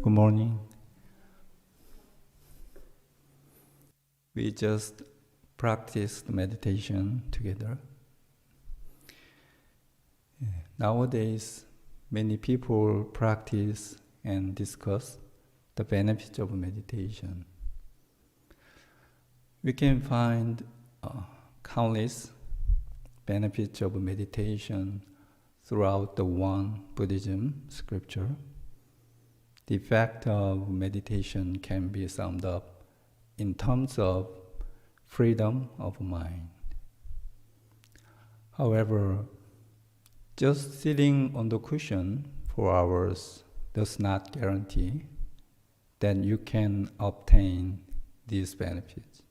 Good morning. We just practiced meditation together. Nowadays, many people practice and discuss the benefits of meditation. We can find countless benefits of meditation throughout the one Buddhism scripture. The effect of meditation can be summed up in terms of freedom of mind. However, just sitting on the cushion for hours does not guarantee that you can obtain these benefits.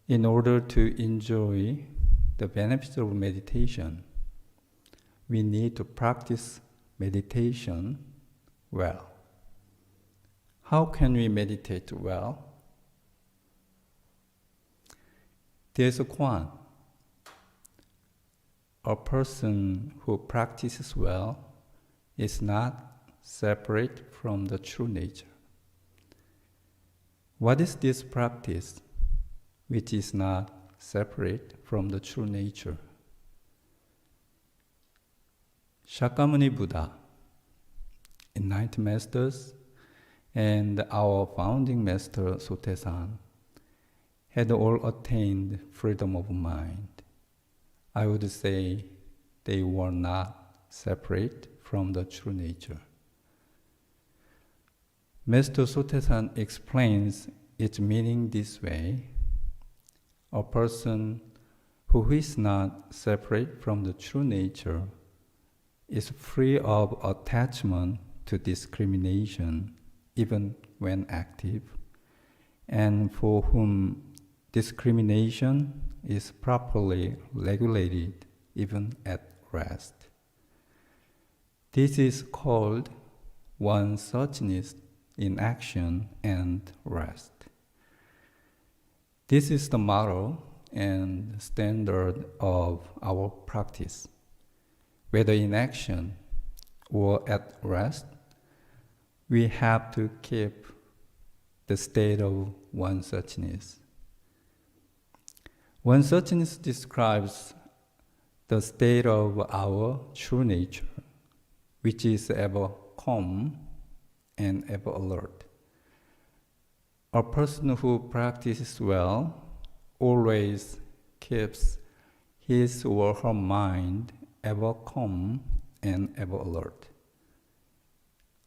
In order to enjoy the benefits of meditation, we need to practice meditation well. How can we meditate well? There's a quote. A person who practices well is not separate from the true nature. What is this practice which is not separate from the true nature? Shakyamuni Buddha, Enlightened Masters, and our founding master Sotaesan had all attained freedom of mind. I would say they were not separate from the true nature. Master Sotaesan explains its meaning this way: a person who is not separate from the true nature is free of attachment to discrimination even when active, and for whom discrimination is properly regulated even at rest. This is called one suchness in action and rest. This is the model and standard of our practice. Whether in action or at rest, we have to keep the state of one suchness. One suchness describes the state of our true nature, which is ever calm and ever alert. A person who practices well always keeps his or her mind ever calm and ever alert.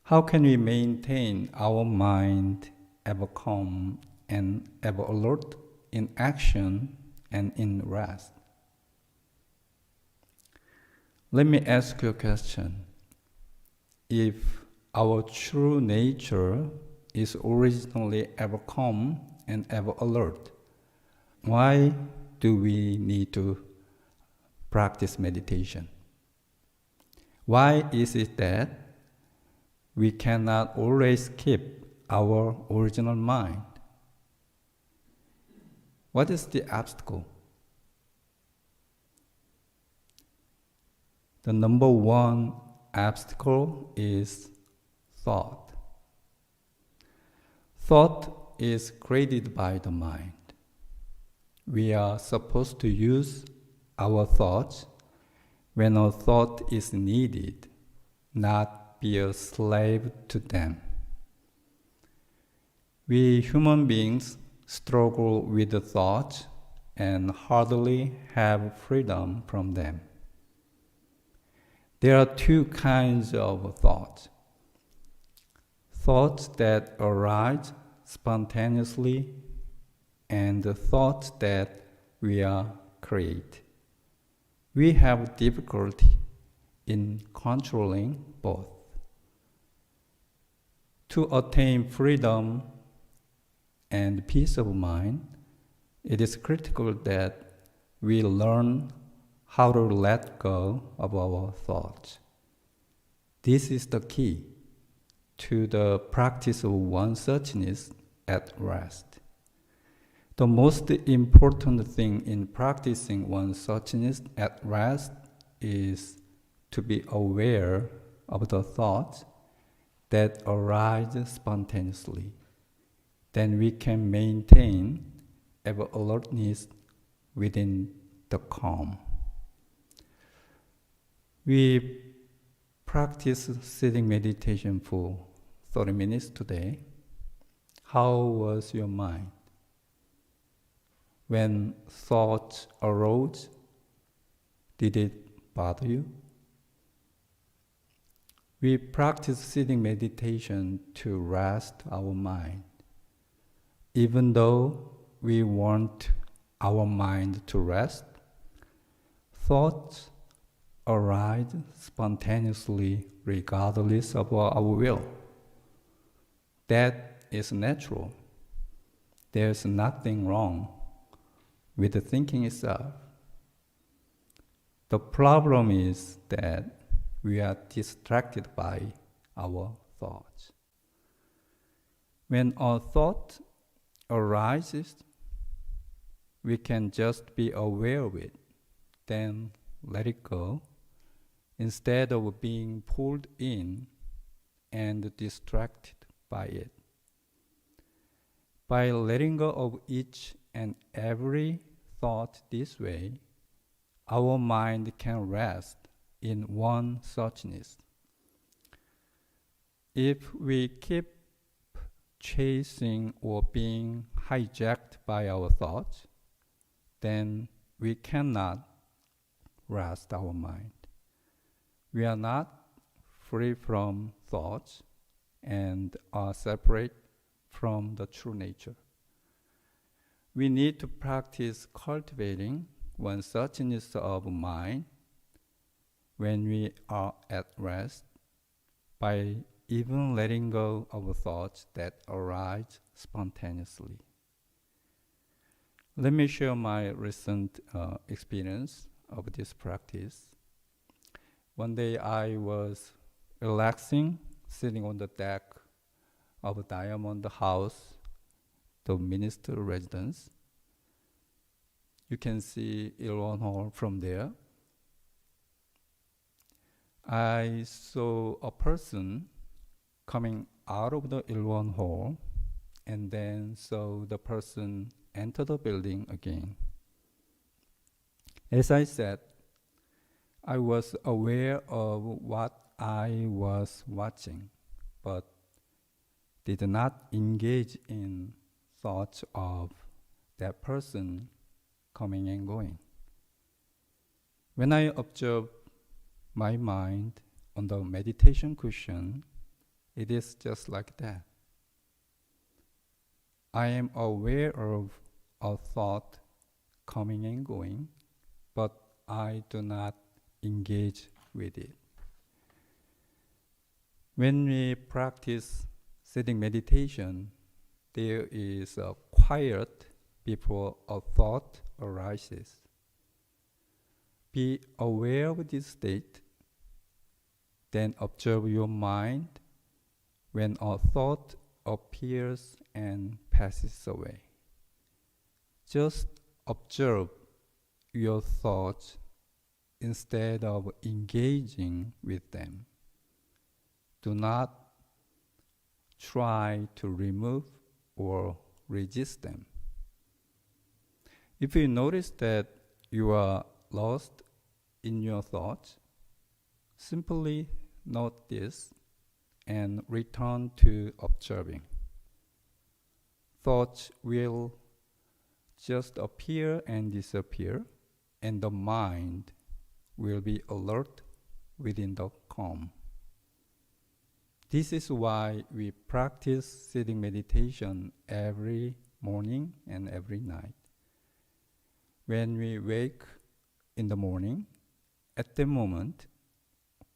How can we maintain our mind ever calm and ever alert in action and in rest? Let me ask you a question. If our true nature is originally ever calm and ever alert, why do we need to practice meditation? Why is it that we cannot always keep our original mind? What is the obstacle? The number one obstacle is thought. Thought is created by the mind. We are supposed to use our thoughts when a thought is needed, not be a slave to them. We human beings struggle with the thoughts and hardly have freedom from them. There are two kinds of thoughts. Thoughts that arise spontaneously and the thoughts that we create. We have difficulty in controlling both. To attain freedom and peace of mind, it is critical that we learn how to let go of our thoughts. This is the key to the practice of one suchness at rest. The most important thing in practicing one suchness at rest is to be aware of the thoughts that arise spontaneously, then we can maintain ever alertness within the calm. We practice sitting meditation for 30 minutes today. How was your mind? When thoughts arose, did it bother you? We practice sitting meditation to rest our mind. Even though we want our mind to rest, thoughts arise spontaneously regardless of our will. That is natural. There's nothing wrong with the thinking itself. The problem is that we are distracted by our thoughts. When a thought arises, we can just be aware of it, then let it go, instead of being pulled in and distracted by it. By letting go of each and every thought this way, our mind can rest in one suchness. If we keep chasing or being hijacked by our thoughts, then we cannot rest our mind. We are not free from thoughts and are separate from the true nature. We need to practice cultivating one suchness of mind when we are at rest by even letting go of thoughts that arise spontaneously. Let me share my recent experience of this practice. One day I was relaxing, sitting on the deck of Diamond House, the minister residence. You can see Ilwan Hall from there. I saw a person coming out of the Ilwan Hall, and then saw the person enter the building again. As I said, I was aware of what I was watching, but did not engage in thoughts of that person coming and going. When I observe my mind on the meditation cushion, it is just like that. I am aware of a thought coming and going, but I do not engage with it. When we practice sitting meditation, there is a quiet before a thought arises. Be aware of this state, then observe your mind when a thought appears and passes away. Just observe your thoughts instead of engaging with them. Do not try to remove or resist them. If you notice that you are lost in your thoughts, simply note this and return to observing. Thoughts will just appear and disappear, and the mind will be alert within the calm. This is why we practice sitting meditation every morning and every night. When we wake in the morning, at the moment,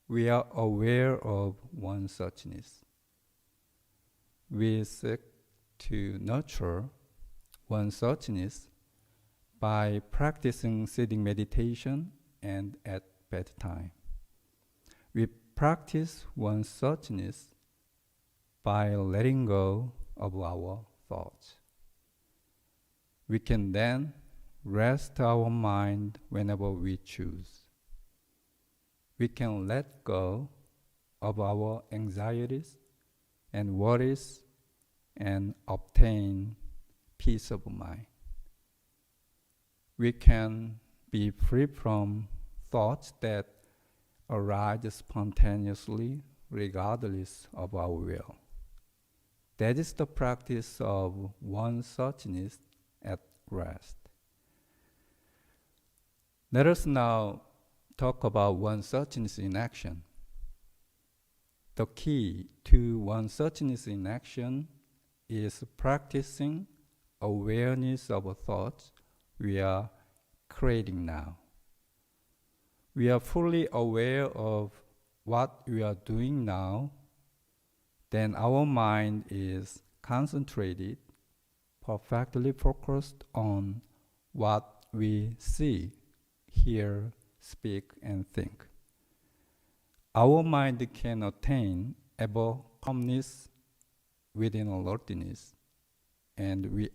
we are aware of one suchness. We seek to nurture one suchness by practicing sitting meditation and at bedtime. We practice one suchness by letting go of our thoughts. We can then rest our mind whenever we choose. We can let go of our anxieties and worries and obtain peace of mind. We can be free from thoughts that arise spontaneously regardless of our will. That is the practice of one suchness at rest. Let us now talk about one suchness in action. The key to one suchness in action is practicing awareness of thoughts we are creating now. We are fully aware of what we are doing now, then our mind is concentrated, perfectly focused on what we see, hear, speak, and think. Our mind can attain ever calmness within alertness, and we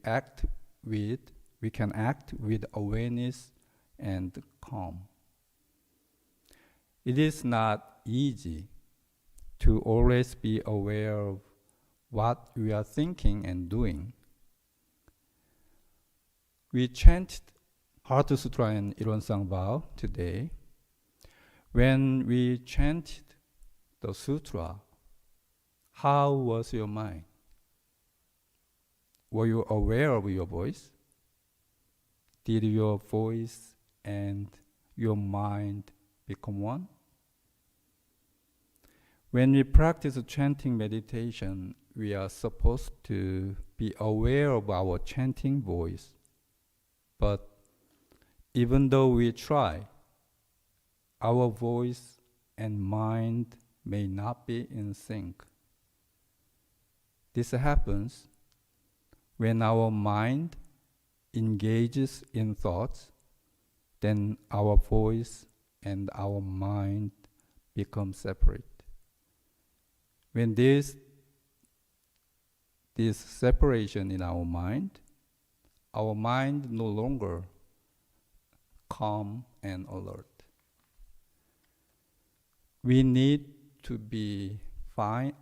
can act with awareness and calm. It is not easy to always be aware of what we are thinking and doing. We chanted Heart Sutra and Ilonsang Vow today. When we chanted the sutra, how was your mind? Were you aware of your voice? Did your voice and your mind become one? When we practice chanting meditation, we are supposed to be aware of our chanting voice. But even though we try, our voice and mind may not be in sync. This happens when our mind engages in thoughts, then our voice and our mind become separate. When this separation in our mind no longer calm and alert. We need to be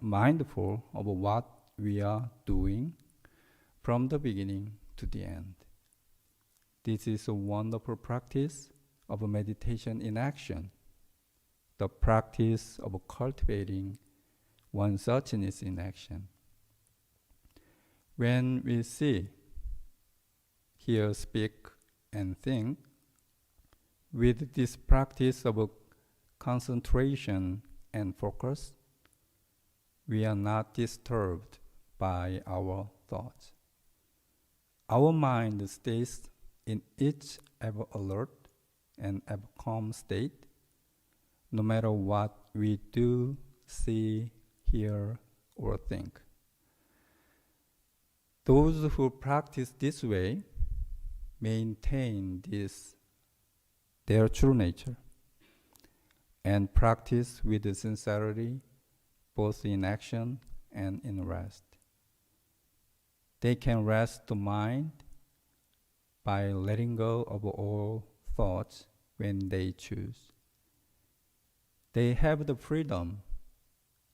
mindful of what we are doing from the beginning to the end. This is a wonderful practice of meditation in action, the practice of cultivating one suchness in action. When we see, hear, speak, and think, with this practice of concentration and focus, we are not disturbed by our thoughts. Our mind stays in its ever alert and ever calm state, no matter what we do, see, hear, or think. Those who practice this way maintain their true nature and practice with sincerity both in action and in rest. They can rest the mind by letting go of all thoughts when they choose. They have the freedom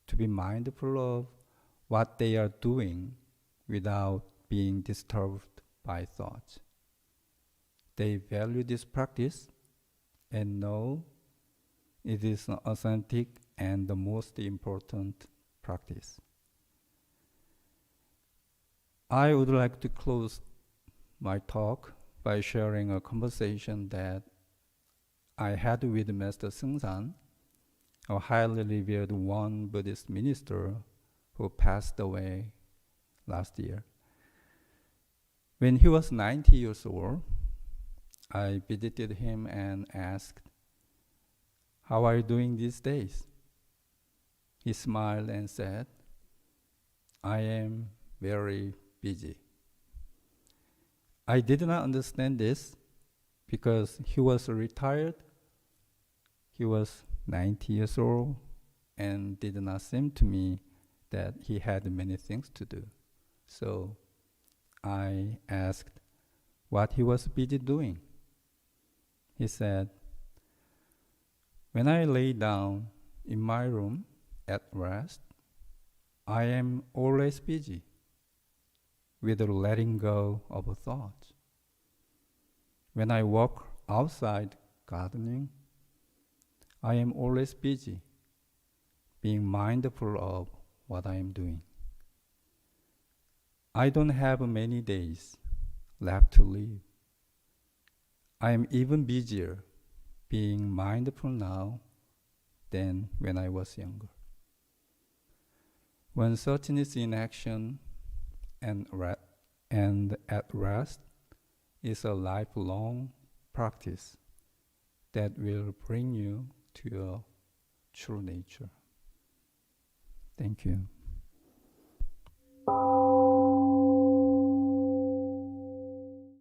to be mindful of what they are doing without being disturbed by thoughts. They value this practice and know it is an authentic and the most important practice. I would like to close my talk by sharing a conversation that I had with Master Seungsan, a highly revered Won Buddhist minister who passed away last year. When he was 90 years old, I visited him and asked, "How are you doing these days?" He smiled and said, "I am very busy." I did not understand this because he was retired. He was 90 years old and did not seem to me that he had many things to do. So I asked what he was busy doing. He said, "When I lay down in my room at rest, I am always busy with letting go of thoughts. When I walk outside gardening, I am always busy being mindful of what I am doing. I don't have many days left to live. I am even busier being mindful now than when I was younger. When Suchness in action and at rest is a lifelong practice that will bring you to your true nature. Thank you.